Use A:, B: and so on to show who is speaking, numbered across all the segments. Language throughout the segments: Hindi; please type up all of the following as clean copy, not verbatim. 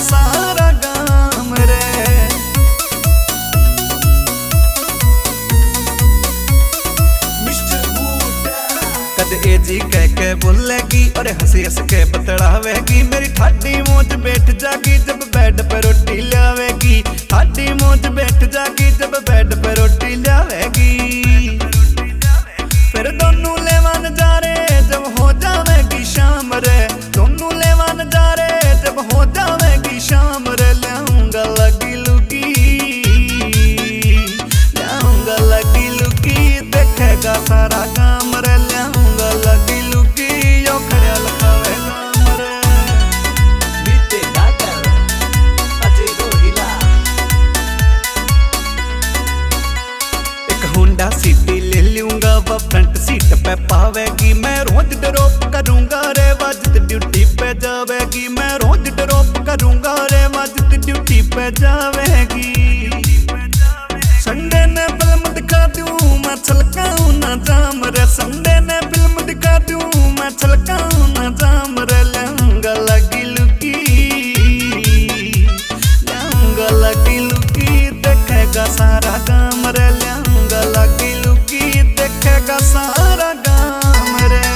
A: सारा गाम रे। कद ए जी कह के बोलेगी और हंसी हंस के बतड़ावेगी, मेरी ठाडी मौज बैठ जागी जब बेड पे रोटी लावेगी, ठाडी मौज बैठ जागी जब बेड पे रोटी लावेगी। फिर दोनों लेवान जा रे जब हो जावेगी शाम रे, दोनों लेवान जा रे जब हो जावेगी शाम रे। ल्याऊंगा लगी लुकी, ल्याऊंगा लगी लुकी, देखेगा सारा काम रे। ल्याऊंगा लगी लुकी, यो खड़िया लखावे काम रे।
B: बीते गागर अजय रोहिला।
A: एक होंडा सिटी ले लूंगा, वो फ्रंट सीट पे पावेगी, मैं रोज ड्रॉप करूंगा रे, वाजिद ड्यूटी पे जावेगी, मैं रोज ड्रॉप करूंगा रे, वाजिद ड्यूटी पे जावेगी। संडे ने फिल्म दिखा दूं मैं छलकाऊं ना जाम रे, संडे ने फिल्म दिखा दूं मैं छलकाऊं ना जाम रे। ल्याऊंगा लगी लुकी, ल्याऊंगा लगी लुकी, देखेगा सारा काम रे। ल्याऊंगा लगी लुकी, देखेगा सारा काम रे।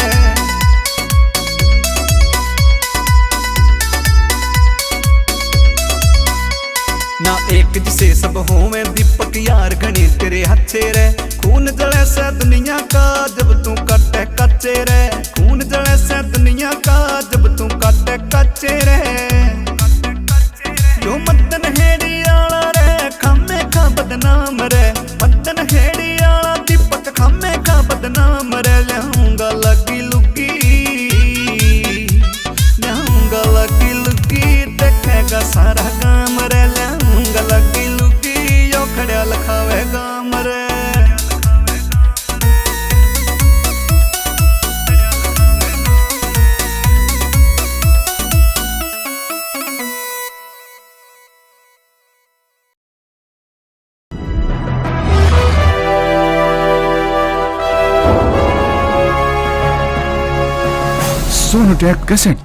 A: ना एक जिसे सब होवे दीपक यार घनी तेरे हथे रे, खून जले से दुनिया का जब तू कटे कच्चे रे, खून जले से दुनिया का जब तू कटे कच्चे रे। जो मदन हेड़ी आला रे खामे का बदनाम रे, मदन हेड़ी आला दीपक खामे का बदनाम रे। ल्याऊंगा लगी लुकी, ल्याऊंगा लगी लुकी, देखेगा सारा काम रे। ल्याऊंगा लगी लुकी, यो खड़िया लखावे काम रे।
C: Sonu take cassette